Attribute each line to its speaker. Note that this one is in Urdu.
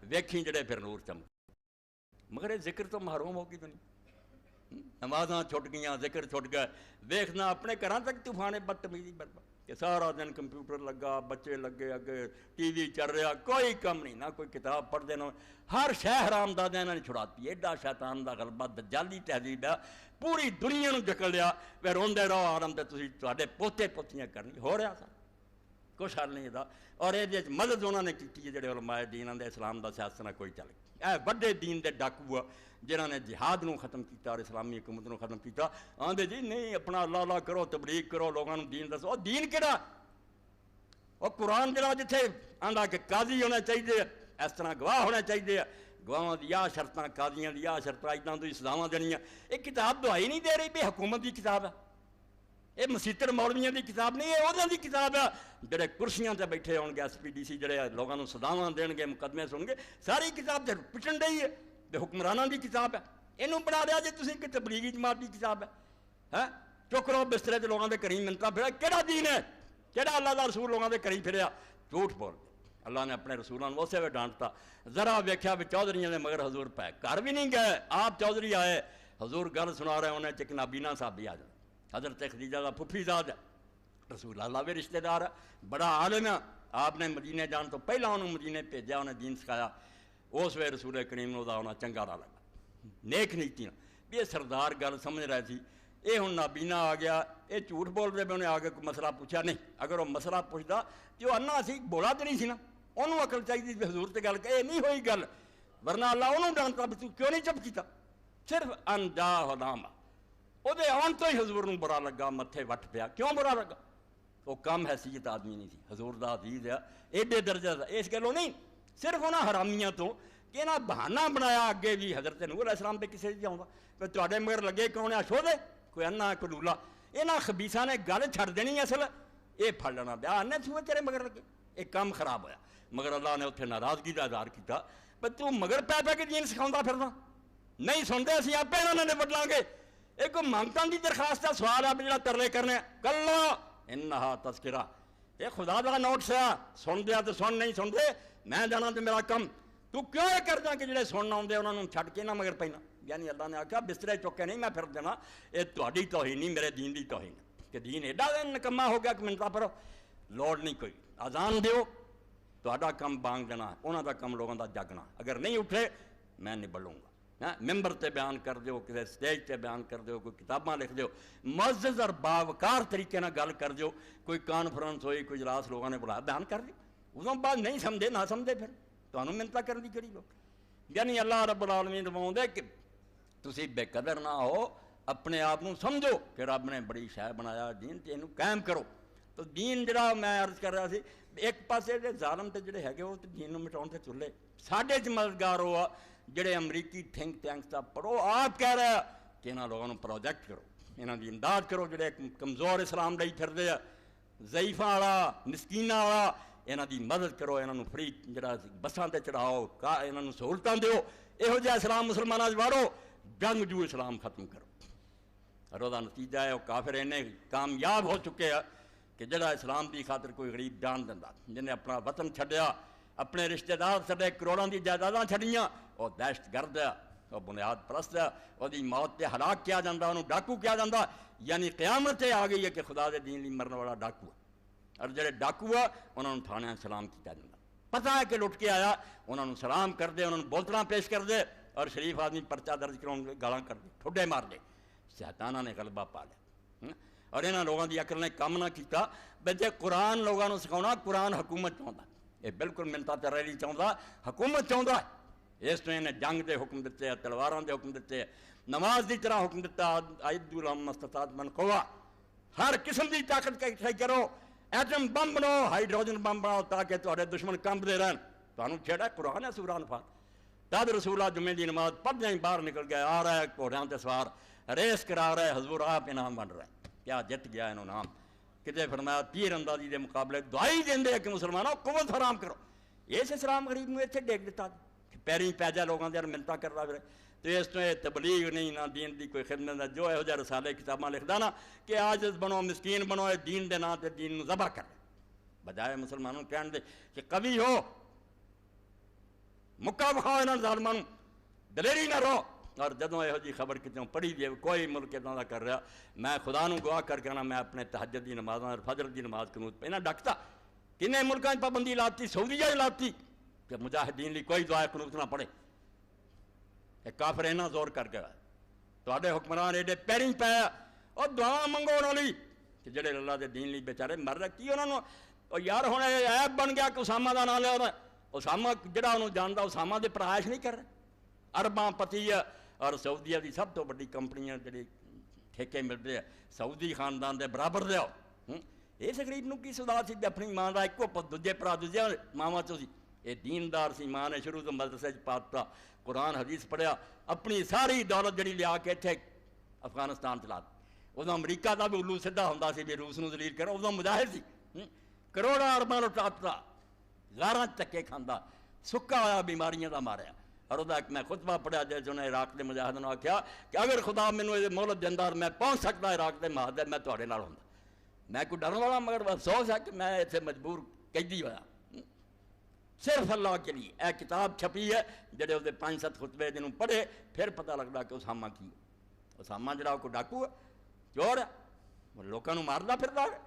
Speaker 1: ویکھی جڑے پھر نور چمک، مگر یہ ذکر تو محروم ہو گئی دنیا، نمازاں چھٹ گئیاں، ذکر چھٹ گئے، ویکھنا اپنے گھراں تک طوفان بدتمیزی برپا کہ سارا دن کمپیوٹر لگا، بچے لگے اگے، ٹی وی چل رہا، کوئی کم نہیں، نہ کوئی کتاب پڑھ دینا، ہر شے حرام دا دینا نہیں چھڑاتی، ایڈا شیطان دا غلبہ دجالی تہذیب ہے، پوری دنیا نو جکڑ لیا، پھر روندے رہو آرام تے تسی تواڈے پوتے پوتیاں کرنی، ہو رہا سا کچھ حل نہیں دا، اور یہ مدد انہوں نے کی جڑے علماء دین آندے اسلام دا سیاست نہ کوئی چل گیا، اے بڑے دین دے ڈاکو جنہوں نے جہاد نو ختم کیتا اور اسلامی حکومت نو ختم کیتا، آندے جی نہیں اپنا اللہ اللہ کرو، تبلیغ کرو، لوگوں دین دسو، دین کہڑا؟ وہ قرآن جڑا جتھے آندا کہ قاضی ہونا چاہیے، اس طرح گواہ ہونا چاہیے، گواہاں دی یا شرطاں، قاضیاں دی یا شرطاں، اداں تو سزاواں دینیاں، یہ کتاب دعائی نہیں دے رہی بھی حکومت دی کتاب ہے، یہ مسیتر مولویاں دی کتاب نہیں ہے، انہاں دی کتاب ہے، جڑے کرسیاں تے بیٹھے ہون گے ایس پی ڈی سی جڑے لوگاں سزاواں دین گے، مقدمے سن گے، ساری کتاب تے پٹن ڈئی ہے، بے حکمراناں دی کتاب ہے، اینوں بنا لیا جی تسی کہ تبلیغی جماعت دی کتاب ہے، چک رہو بسترے تے لوگاں دے کریں منتاں پھریا، کیڑا دین ہے؟ کیڑا اللہ دا رسول لوگاں دے کریں پھریا؟ جھوٹ بول دے، اللہ نے اپنے رسولاں نوں اسے وے ڈانٹتا، ذرا ویکھیا بھی چودھریاں دے مگر حضور پے گھر بھی نہیں گئے، آپ چودھری آئے، حضور گل سنا رہے انہیں چک نابینا صحابی آ جائے، حضرت خدیجہ دا پھپھی زاد ہے، رسول اللہ بھی رشتہ دار ہے، بڑا عالم ہے، آپ نے مدینے جان تو پہلا انہوں مدینے بھیجا، انہیں دین سکھایا، اس وے رسول کریم نوں دا انہاں چنگا نہ لگا، نیک نیتیاں بھی یہ سردار گل سمجھ رہے تھی، یہ ہوں نابینا آ گیا، یہ جھوٹ بول رہے، میں انہیں آگے کوئی مسئلہ پوچھا نہیں، اگر وہ مسئلہ پوچھتا جو انا سی بولا تو نہیں سی نا، انہوں عقل چاہیے تھی حضور تے گل کہ یہ نہیں ہوئی گل، ورنہ اللہ انہوں ڈانٹتا بھی تو کیوں نہیں چپ کیتا، صرف انجا ہداما، وہ دے آن تو ہی حضور نوں برا لگا، متھے وٹ پیا، کیوں برا لگا؟ وہ کم حیثیت آدمی نہیں تھی، حضور دا عزیز ہے، ایڈے درجہ دا، اس گلوں نہیں، صرف انہاں حرامیاں تو کہ انہاں بہانہ بنایا اگے بھی حضرت نوح علیہ السلام پہ کسے جاؤں گا، کہ تواڈے مگر لگے کون ہے شو دے، کوئی انا کوئی لولا، انہاں خبیثاں نے گل چھڑ دینی اصل، یہ پھڑ لینا پیا، انے سوے تیرے مگر لگے، یہ کام خراب ہویا، مگر اللہ نے اتنے ناراضگی کا اظہار کیتا، پر تو مگر پہ پہ کے دین سکھاؤندا پھردا، نہیں سنتے اسی آپ انہاں نے نبٹ لیں گے، ایک کوئی منگتاں دی درخواست ہے، سوال آپ جڑا ترلے کرنے، کلا انہا تذکرہ، یہ خدا دا نوٹ سا، سن دیا تو سن، نہیں سن دے میں جانا تو میرا کم، تو کیوں یہ کردا کہ جڑے سننا ہوندے انہاں نوں چھڈ کے نہ مگر پینا، یعنی اللہ نے آکھا بسترے چک کے نہیں میں پھر دینا، یہ تہاڈی توہین نہیں میرے دین دی توہین کہ دین ایڈا نکما ہو گیا کہ منتا پڑھو، لوڑ نہیں کوئی، اذان دیو تہاڈا کم بانگ دینا، انہاں دا کم لوگاں دا جاگنا، اگر نہیں اٹھے میں نبڑوں گا، ممبر تے بیان کر دیو، کسی سٹیج تے بیان کر دیو، کوئی کتاباں لکھ دیو، معزز اور باوقار طریقے نہ گل کر دیو، کوئی کانفرنس ہوئی، کوئی اجلاس لوگوں نے بلایا بیان کر دیو، اس بعد نہیں سمجھے نہ سمجھے پھر تمہیں منتا کرن دی کہڑی لوگ، یعنی اللہ رب العالمین فرماؤندے کہ تسی بے قدر نہ ہو، اپنے آپ نوں سمجھو کہ رب نے بڑی شے بنایا دین تے اینوں قائم کرو، تو دین جڑا میں عرض کر رہا سی ایک پاسے دے ظالم تے جڑے ہے وہ دین نوں مٹاؤن تے چلے، ساڈے چ مددگار ہوا جڑے امریکی تھنک ٹینکس دا پڑھو، آپ کہہ رہے کہ انہاں لوگوں نوں پروجیکٹ کرو، انہاں دی امداد کرو، جڑے کمزور اسلام لئی پھردے آ، ضعیفاں والا مسکیناں والا، انہاں دی مدد کرو، انہاں نوں فری جڑا بساں تے چڑھاؤ، انہاں نوں سہولتاں دیو، یہو جہا اسلام مسلماناں وارو، جنگجو اسلام ختم کرو، اور وہ نتیجہ ہے وہ کافر اینے کامیاب ہو چکے ہیں کہ جڑا اسلام دی خاطر کوئی غریب جان دیندا، جنہیں اپنا وطن چھڈیا، اپنے رشتہ دار چھڈے، کروڑاں دی جائیداداں چھڈیاں، وہ دہشت گرد ہے، وہ بنیاد پرست ہے، وہ دی موت تے ہلاک کیا جاندا، انہوں ڈاکو کیا جاندا، یعنی قیامت آ گئی ہے کہ خدا دے دین لی مرن والا ڈاکو ہے، اور جڑے ڈاکو ہے انہوں نے تھانے سلام کیا جاندا، پتہ ہے کہ لٹ کے آیا، انہوں نے سلام کر دے، انہوں نے بولتنا پیش کر دے، اور شریف آدمی پرچہ درج کروں گالاں کر دے، ٹھڈے مار دے، شیطانہ نے غلبہ پا لیا، اور انہاں لوگوں دی عقل نے کام نہ کیتا، بجے قرآن لوگوں نے سکھاؤنا، قرآن حکومت چاہتا، یہ بالکل منتا ترلی چاہتا، حکومت چاہتا، اس تو انہیں جنگ دے حکم دیتے ہیں، تلواراں دے حکم دیتے ہیں، نماز دی طرح حکم دیتا، اعدوا لہم ما استطعتم من قوہ، ہر قسم دی طاقت کا اکٹھائی کرو، ایٹم بم بناؤ، ہائیڈروجن بم بناؤ، تاکہ تہاڈے دشمن کمب دے رہن، تانوں چھیڑا قرآن ہے سورہ انفال، تب رسول اللہ جمعے دی نماز پڑھ جائیں باہر نکل گئے، آ رہا ہے گھوڑیاں تے سوار، ریس کرا رہا ہے، حضور آپ انعام بن رہا ہے، کیا جت گیا انہوں نام، کتے فرمایا تیر اندازی دے مقابلے دعائی دیندے ہیں کہ مسلمانوں قوت حرام کرو، اس اسلام غریب نو اتنے ڈیگ دیتا، پیریں پیجا لوگوں دے منتا کر رہا ہے، تو اس تو تبلیغ نہیں نہ دین دی کوئی خدمت نہ، جو یہو جہاں رسالے کتاباں لکھدا نا کہ عاجز بنو مسکین بنو، دین دے نا تے دین نو ذبح کر، بجائے مسلمانوں کہن دے کہ قوی ہو، مکہ بخاؤ انہوں ظالموں دلیری نہ رو. اور جدوں یہو جی خبر کتوں پڑھی دی کوئی ملک اتنا دا کر رہا, میں خدا نو گواہ کر کے نا میں اپنے تہجد دی نماز اور فجر دی نماز قنوت پہ نہ ڈکتا. کنے ملکاں پابندی لاتی, سعودیہ لاتی کہ مجاہدین لی کوئی دعا قنوت نہ پڑھے. ایک کافر اینا زور کر گیا تواڈے حکمران ایڈے پیریں پے اور دعا منگو انہوں لی کہ جڑے اللہ دے دین لی بیچارے مر رہے کی انہوں نے. اور یار ہن عیب بن گیا کہ اسامہ دا نام لیا انہوں نے. اسامہ جڑا انہوں جاندا اسامہ دے پرائش نہیں کر رہے. عرباں پتی ہے اور سعودیہ دی سب تو بڑی کمپنیاں جڑی ٹھیکے مل رہے ہیں سعودی خاندان دے برابر دے آؤ. اس غریب نو کی سدا سی اپنی ماں دا ایکو پت دوجے پرا دوجے ماواں چوں سی. یہ دیندار سی, ماں نے شروع تو مدرسے پاتا قرآن حدیث پڑھیا, اپنی ساری دولت جڑی لیا کے اتنے افغانستان چلا. ادو امریکہ کا بھی الو سیدھا ہوں سی بھی روس نو ذلیل کرو. ادو مجاہد سی, کروڑاں ارباں لٹاتا, غاراں چکے کھاندا, سکا ہوا بیماریاں دا ماریا. اور وہ ایک میں خطبہ پڑھیا جیسے انہیں عراق کے مجاہدوں نے آخیا کہ اگر خدا مینوں یہ مہلت دے اندر میں پہنچ سکتا عراق کے مہاد میں تواڈے نال ہوندا. میں کوئی ڈرن والا مگر افسوس ہے کہ میں اتنے مجبور قیدی ہوا صرف اللہ کے لیے. اے کتاب چھپی ہے جڑے وہ 5-7 خطبے جنہوں پڑھے پھر پتہ لگتا کہ اسامہ کی. اسامہ جڑا کوئی ڈاکو ہے, چور ہے, لوگوں ماردا پھردا ہے.